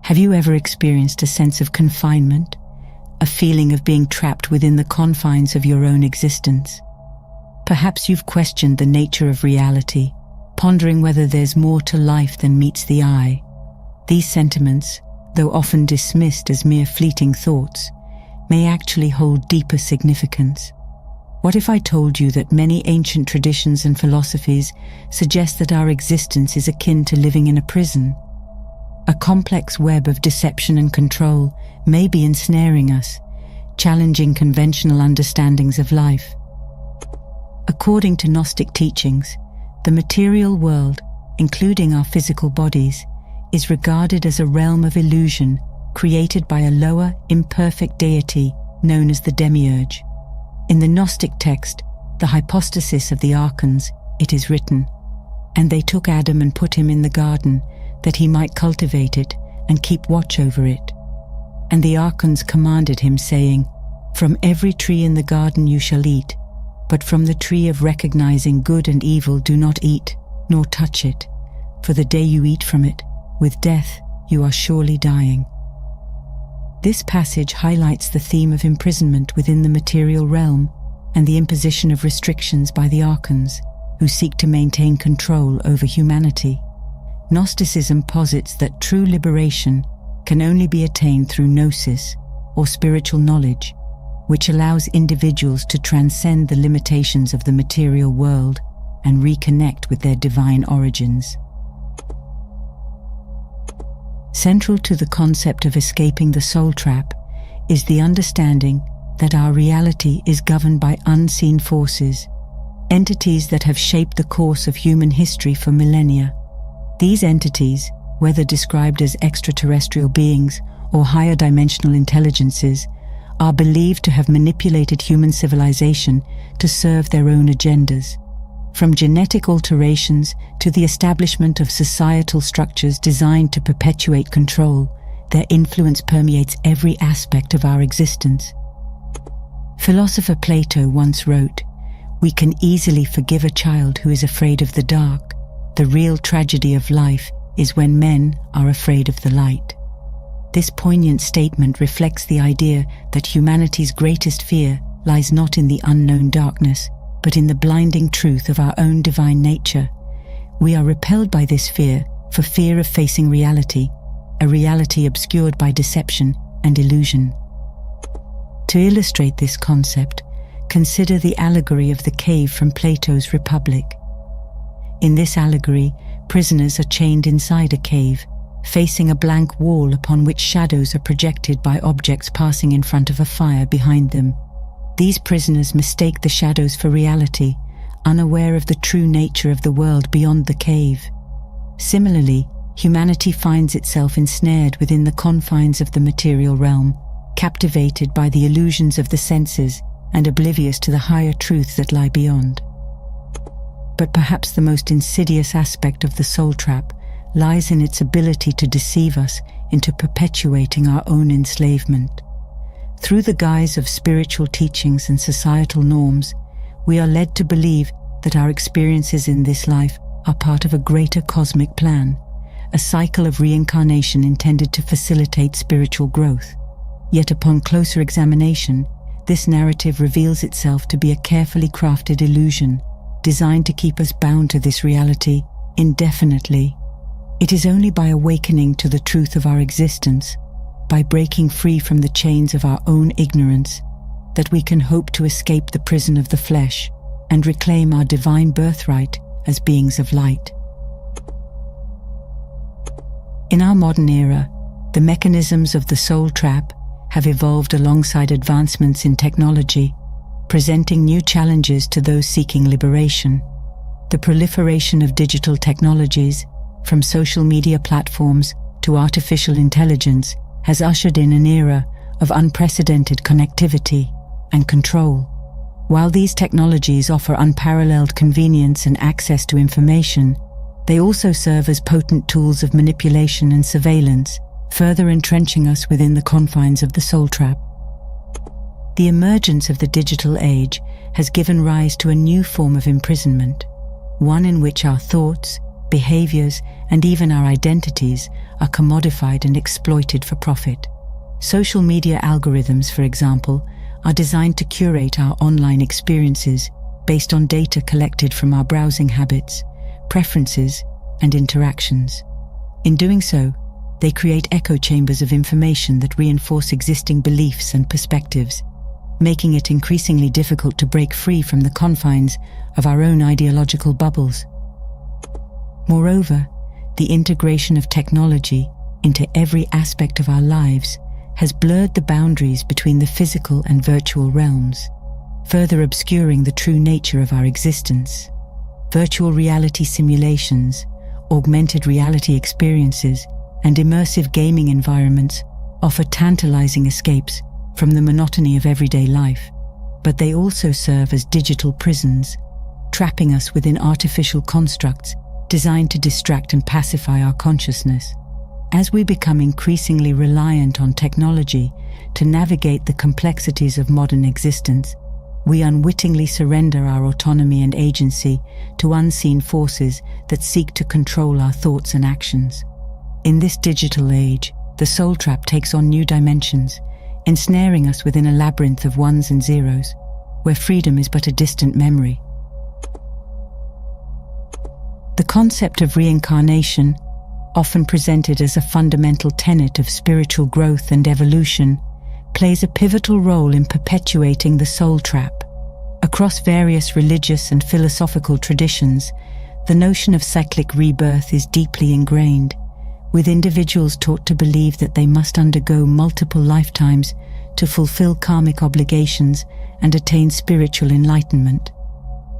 Have you ever experienced a sense of confinement, a feeling of being trapped within the confines of your own existence? Perhaps you've questioned the nature of reality, pondering whether there's more to life than meets the eye. These sentiments, though often dismissed as mere fleeting thoughts, may actually hold deeper significance. What if I told you that many ancient traditions and philosophies suggest that our existence is akin to living in a prison? A complex web of deception and control may be ensnaring us, challenging conventional understandings of life. According to Gnostic teachings, the material world, including our physical bodies, is regarded as a realm of illusion created by a lower, imperfect deity known as the demiurge. In the Gnostic text, the hypostasis of the archons, it is written, "And they took Adam and put him in the garden, that he might cultivate it and keep watch over it. And the archons commanded him, saying, From every tree in the garden you shall eat, but from the tree of recognizing good and evil do not eat, nor touch it, for the day you eat from it, with death you are surely dying." This passage highlights the theme of imprisonment within the material realm and the imposition of restrictions by the archons, who seek to maintain control over humanity. Gnosticism posits that true liberation can only be attained through gnosis, or spiritual knowledge, which allows individuals to transcend the limitations of the material world and reconnect with their divine origins. Central to the concept of escaping the soul trap is the understanding that our reality is governed by unseen forces, entities that have shaped the course of human history for millennia. These entities, whether described as extraterrestrial beings or higher dimensional intelligences, are believed to have manipulated human civilization to serve their own agendas. From genetic alterations to the establishment of societal structures designed to perpetuate control, their influence permeates every aspect of our existence. Philosopher Plato once wrote, "We can easily forgive a child who is afraid of the dark. The real tragedy of life is when men are afraid of the light." This poignant statement reflects the idea that humanity's greatest fear lies not in the unknown darkness, but in the blinding truth of our own divine nature. We are repelled by this fear for fear of facing reality, a reality obscured by deception and illusion. To illustrate this concept, consider the allegory of the cave from Plato's Republic. In this allegory, prisoners are chained inside a cave, facing a blank wall upon which shadows are projected by objects passing in front of a fire behind them. These prisoners mistake the shadows for reality, unaware of the true nature of the world beyond the cave. Similarly, humanity finds itself ensnared within the confines of the material realm, captivated by the illusions of the senses and oblivious to the higher truths that lie beyond. But perhaps the most insidious aspect of the soul trap lies in its ability to deceive us into perpetuating our own enslavement. Through the guise of spiritual teachings and societal norms, we are led to believe that our experiences in this life are part of a greater cosmic plan, a cycle of reincarnation intended to facilitate spiritual growth. Yet upon closer examination, this narrative reveals itself to be a carefully crafted illusion, designed to keep us bound to this reality indefinitely. It is only by awakening to the truth of our existence, by breaking free from the chains of our own ignorance, that we can hope to escape the prison of the flesh and reclaim our divine birthright as beings of light. In our modern era, the mechanisms of the soul trap have evolved alongside advancements in technology, presenting new challenges to those seeking liberation. The proliferation of digital technologies, from social media platforms to artificial intelligence, has ushered in an era of unprecedented connectivity and control. While these technologies offer unparalleled convenience and access to information, they also serve as potent tools of manipulation and surveillance, further entrenching us within the confines of the soul trap. The emergence of the digital age has given rise to a new form of imprisonment, one in which our thoughts, behaviors, and even our identities are commodified and exploited for profit. Social media algorithms, for example, are designed to curate our online experiences based on data collected from our browsing habits, preferences, and interactions. In doing so, they create echo chambers of information that reinforce existing beliefs and perspectives, making it increasingly difficult to break free from the confines of our own ideological bubbles. Moreover, the integration of technology into every aspect of our lives has blurred the boundaries between the physical and virtual realms, further obscuring the true nature of our existence. Virtual reality simulations, augmented reality experiences, and immersive gaming environments offer tantalizing escapes from the monotony of everyday life, but they also serve as digital prisons, trapping us within artificial constructs designed to distract and pacify our consciousness. As we become increasingly reliant on technology to navigate the complexities of modern existence, we unwittingly surrender our autonomy and agency to unseen forces that seek to control our thoughts and actions. In this digital age, the soul trap takes on new dimensions, ensnaring us within a labyrinth of ones and zeros, where freedom is but a distant memory. The concept of reincarnation, often presented as a fundamental tenet of spiritual growth and evolution, plays a pivotal role in perpetuating the soul trap. Across various religious and philosophical traditions, the notion of cyclic rebirth is deeply ingrained, with individuals taught to believe that they must undergo multiple lifetimes to fulfill karmic obligations and attain spiritual enlightenment.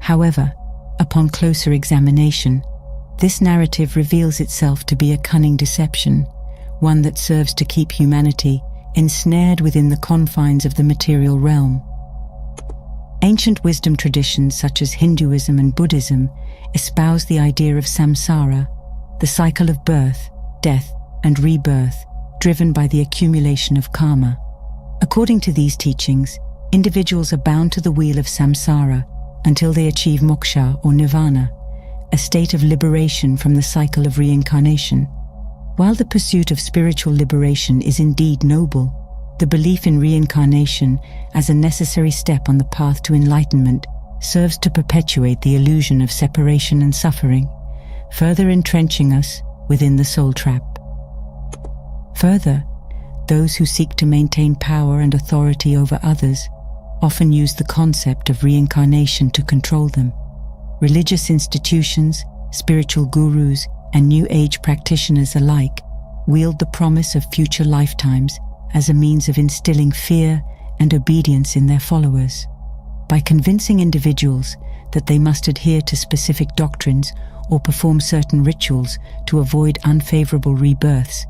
However, upon closer examination, this narrative reveals itself to be a cunning deception, one that serves to keep humanity ensnared within the confines of the material realm. Ancient wisdom traditions such as Hinduism and Buddhism espouse the idea of samsara, the cycle of birth, death, and rebirth, driven by the accumulation of karma. According to these teachings, individuals are bound to the wheel of samsara until they achieve moksha or nirvana, a state of liberation from the cycle of reincarnation. While the pursuit of spiritual liberation is indeed noble, the belief in reincarnation as a necessary step on the path to enlightenment serves to perpetuate the illusion of separation and suffering, further entrenching us within the soul trap. Further, those who seek to maintain power and authority over others often use the concept of reincarnation to control them. Religious institutions, spiritual gurus, and New Age practitioners alike wield the promise of future lifetimes as a means of instilling fear and obedience in their followers. By convincing individuals that they must adhere to specific doctrines or perform certain rituals to avoid unfavorable rebirths,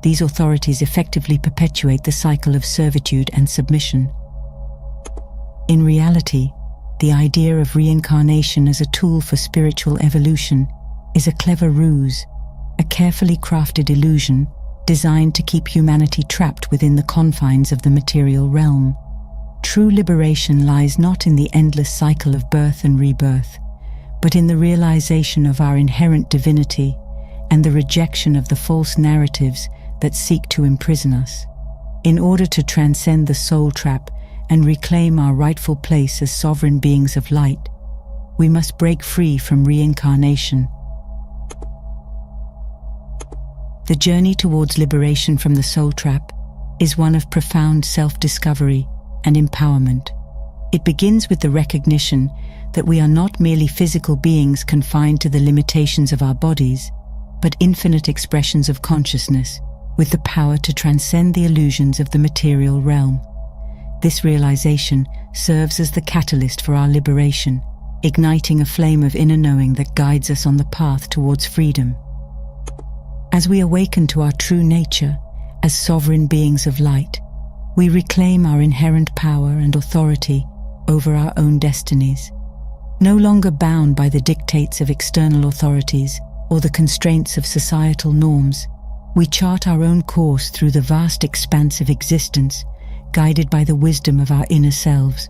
these authorities effectively perpetuate the cycle of servitude and submission. In reality, the idea of reincarnation as a tool for spiritual evolution is a clever ruse, a carefully crafted illusion designed to keep humanity trapped within the confines of the material realm. True liberation lies not in the endless cycle of birth and rebirth, but in the realization of our inherent divinity and the rejection of the false narratives that seek to imprison us. In order to transcend the soul trap and reclaim our rightful place as sovereign beings of light, we must break free from reincarnation. The journey towards liberation from the soul trap is one of profound self-discovery and empowerment. It begins with the recognition that we are not merely physical beings confined to the limitations of our bodies, but infinite expressions of consciousness with the power to transcend the illusions of the material realm. This realization serves as the catalyst for our liberation, igniting a flame of inner knowing that guides us on the path towards freedom. As we awaken to our true nature as sovereign beings of light, we reclaim our inherent power and authority over our own destinies. No longer bound by the dictates of external authorities or the constraints of societal norms, we chart our own course through the vast expanse of existence, guided by the wisdom of our inner selves.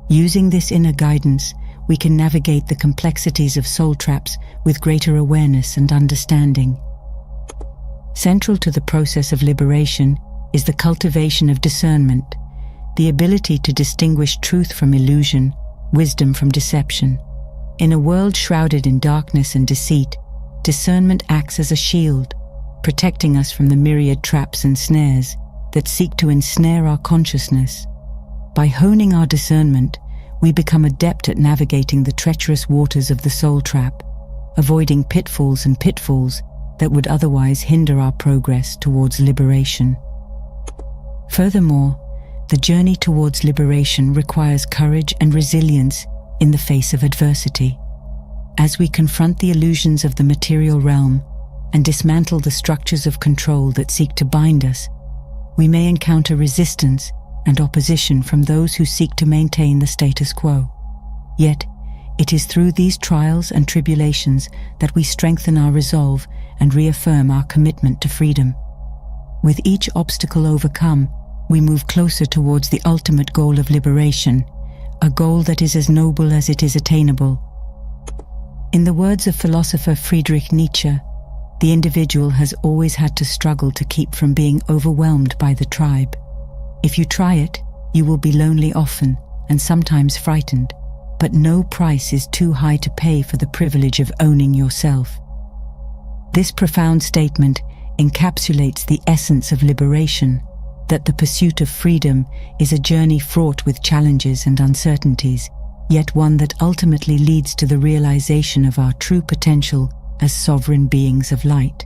Using this inner guidance, we can navigate the complexities of soul traps with greater awareness and understanding. Central to the process of liberation is the cultivation of discernment, the ability to distinguish truth from illusion, wisdom from deception. In a world shrouded in darkness and deceit, discernment acts as a shield, protecting us from the myriad traps and snares that seek to ensnare our consciousness. By honing our discernment, we become adept at navigating the treacherous waters of the soul trap, avoiding pitfalls that would otherwise hinder our progress towards liberation. Furthermore, the journey towards liberation requires courage and resilience in the face of adversity. As we confront the illusions of the material realm and dismantle the structures of control that seek to bind us, we may encounter resistance and opposition from those who seek to maintain the status quo. Yet, it is through these trials and tribulations that we strengthen our resolve and reaffirm our commitment to freedom. With each obstacle overcome, we move closer towards the ultimate goal of liberation, a goal that is as noble as it is attainable. In the words of philosopher Friedrich Nietzsche, the individual has always had to struggle to keep from being overwhelmed by the tribe. If you try it, you will be lonely often and sometimes frightened, but no price is too high to pay for the privilege of owning yourself. This profound statement encapsulates the essence of liberation, that the pursuit of freedom is a journey fraught with challenges and uncertainties, yet one that ultimately leads to the realization of our true potential as sovereign beings of light.